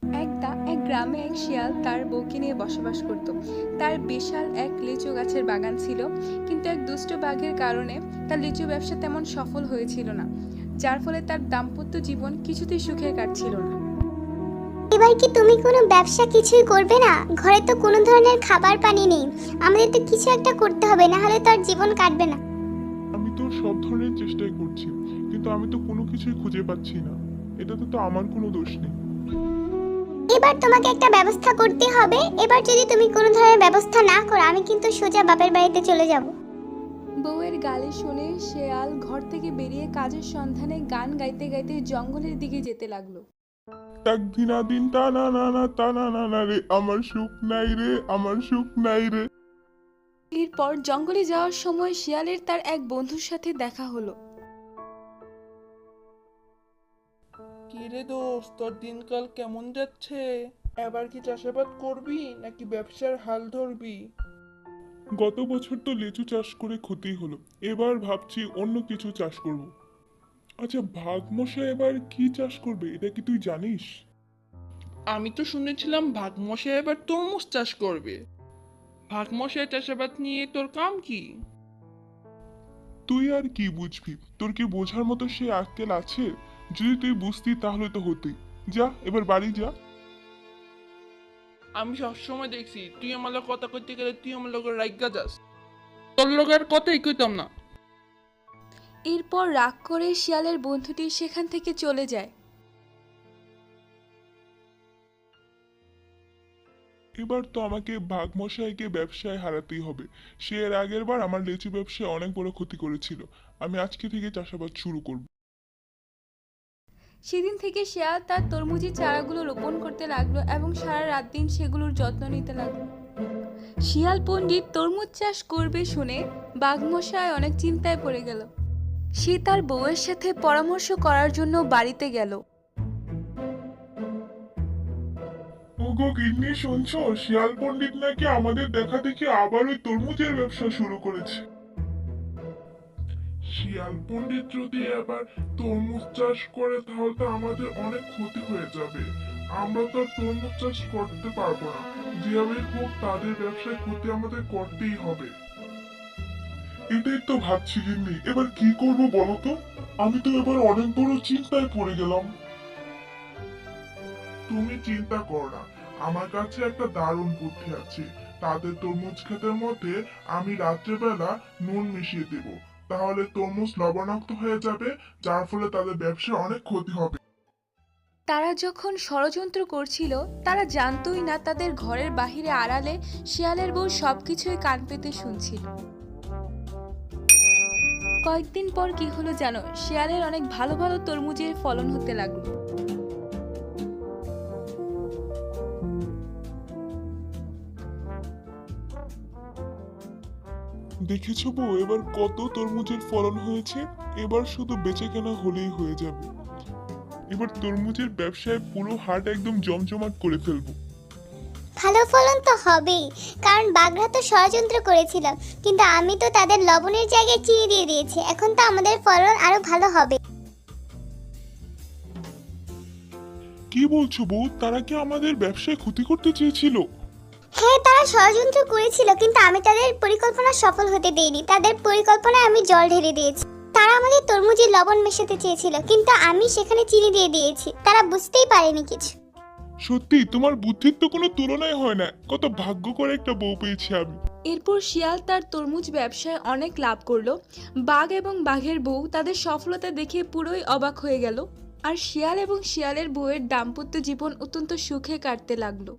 এক গ্রামে এক শিয়াল তার বউকে নিয়ে বসবাস করত। তার বিশাল এক লিচু গাছের বাগান ছিল, কিন্তু এক দুষ্ট বাঘের কারণে তার লিচু ব্যবসা তেমন সফল হয়েছিল না, যার ফলে তার দাম্পত্য জীবন কিছুতেই সুখে কাটছিল না। এবার কি তুমি কোনো ব্যবসা কিছুই করবে না? ঘরে তো কোনো ধরনের খাবার পানি নেই। আমাদের তো কিছু একটা করতে হবে, না হলে তো আর জীবন কাটবে না। আমি তো সব ধরনের চেষ্টাই করছি, কিন্তু আমি তো কোনো কিছুই খুঁজে পাচ্ছি না। এটাতে তো আমার কোনো দোষ নেই। এবার তোমাকে একটা ব্যবস্থা করতে হবে। এবার যদি তুমি কোনো ধরনের ব্যবস্থা না করো, আমি কিন্তু সোজা বাপের বাড়িতে চলে যাব। বউয়ের গালি শুনে শেয়াল ঘর থেকে বেরিয়ে কাজের সন্ধানে গান গাইতে গাইতে জঙ্গলের দিকে যেতে লাগলো। তাক দিনা দিন টানা না না টানা না না রে, আমার সুখ নাই রে, আমার সুখ নাই রে। এরপর জঙ্গলে যাওয়ার সময় শিয়ালের তার এক বন্ধুর সাথে দেখা হলো। কিরে দোস্ত, তোর দিনকাল কেমন যাচ্ছে? এবার কি চাষাবাদ করবি নাকি ব্যবসার হাল ধরবি? গত বছর তো লিচু চাষ করে ক্ষতি হলো, এবার ভাবছি অন্য কিছু চাষ করব। আচ্ছা, ভাগমশাই এবার কি চাষ করবে, এটা কি তুই জানিস? আমি তো শুনেছিলাম ভাগমশাই এবার তরমুজ চাষ করবে। ভাগমশাই চাষাবাদ নিয়ে তোর কাম কি? তুই আর কি বুঝবি? তোর কি বোঝার মতো সে আক্কেল আছে? যদি তুই বুঝতি তাহলে তো হতেই। যা, এবার বাড়ি যা। আমি সবসময় দেখছি তুই আমার লগে কথা কইতে গেলে তুই আমার লগে রাইগা যাস। তোর লগে আর কথাই কইতাম না। এরপর রাগ করে শিয়ালের বন্ধুটি সেখান থেকে চলে যায়। এবার তো আমাকে ভাগমশাইকে ব্যবসায় হারাতেই হবে। সে এর আগের বার আমার লিচু ব্যবসায় অনেক বড় ক্ষতি করেছিল। আমি আজকে থেকে চাষাবাদ শুরু করব। সেদিন থেকে শিয়াল তার তরমুজের চারাগুলো রোপণ করতে লাগলো এবং সারা রাত দিন সেগুলোর যত্ন নিতে লাগলো। শিয়াল পণ্ডিত তরমুজ চাষ করবে শুনে বাঘমশাই অনেক চিন্তায় পড়ে গেল। সে তার বউয়ের সাথে পরামর্শ করার জন্য বাড়িতে গেল। ওগো গিন্নি, শুনছো? শিয়াল পণ্ডিত নাকি আমাদের দেখা দেখি আবার ওই তরমুজের ব্যবসা শুরু করেছে। শিয়াল পণ্ডিত যদি আবার তরমুজ চাষ করে তাহলে তো আমাদের অনেক ক্ষতি হয়ে যাবে। আমরা তো আর তরমুজ চাষ করতে পারবো না। যেভাবে হোক তাদের ব্যবসায় ক্ষতি আমাদের করতেই হবে। এটাই তো ভাবছি গিন্নি, এবার কি করবো বলো তো? আমি তো এবার অনেক বড় চিন্তায় পড়ে গেলাম। তুমি চিন্তা করো না, আমার কাছে একটা দারুণ বুদ্ধি আছে। তাদের তরমুজ ক্ষেতের মধ্যে আমি রাত্রেবেলা নুন মিশিয়ে দেব, তাহলে তরমুজ লবণাক্ত হয়ে যাবে, যার ফলে তাদের ব্যবসায় অনেক ক্ষতি হবে। তারা যখন ষড়যন্ত্র করছিল তারা জানতোই না তাদের ঘরের বাহিরে আড়ালে শিয়ালের বউ সবকিছুই কান পেতে শুনছিল। কয়েকদিন পর কি হলো জানো? শিয়ালের অনেক ভালো ভালো তরমুজের ফলন হতে লাগলো। দেখেছো বউ, এবার কত তরমুজের ফলন হয়েছে। এবার শুধু বেচে কেনা হলেই হয়ে যাবে। এবার তরমুজের ব্যবসায় পুরো হাট একদম জমজমাট করে ফেলবো। ভালো ফলন তো হবেই, কারণ বাঘরা তো ষড়যন্ত্র করেছিল, কিন্তু আমি তো তাদের লবণের জায়গায় চিনি দিয়ে দিয়েছি। এখন তো আমাদের ফলন আরো ভালো হবে। কি বলছো বউ? তারা কি আমাদের ব্যবসায় ক্ষতি করতে চেয়েছিল? হ্যাঁ, তারা ষড়যন্ত্র করেছিল, কিন্তু আমি তাদের পরিকল্পনা সফল হতে দেইনি। তাদের পরিকল্পনায় আমি জল ঢেলে দিয়েছি। তারা আমাদের তরমুজে লবণ মেশাতে চেয়েছিল, কিন্তু আমি সেখানে চিনি দিয়ে দিয়েছি। তারা বুঝতেই পারেনি কিছু। সত্যি তোমার বুদ্ধির তো কোনো তুলনাই হয় না। কত ভাগ্য করে একটা বউ পেয়েছি আমি। এরপর শিয়াল তার তরমুজ ব্যবসায় অনেক লাভ করলো। বাঘ এবং বাঘের বউ তাদের সফলতা দেখে পুরোই অবাক হয়ে গেল। আর শিয়াল এবং শিয়ালের বউয়ের দাম্পত্য জীবন অত্যন্ত সুখে কাটতে লাগলো।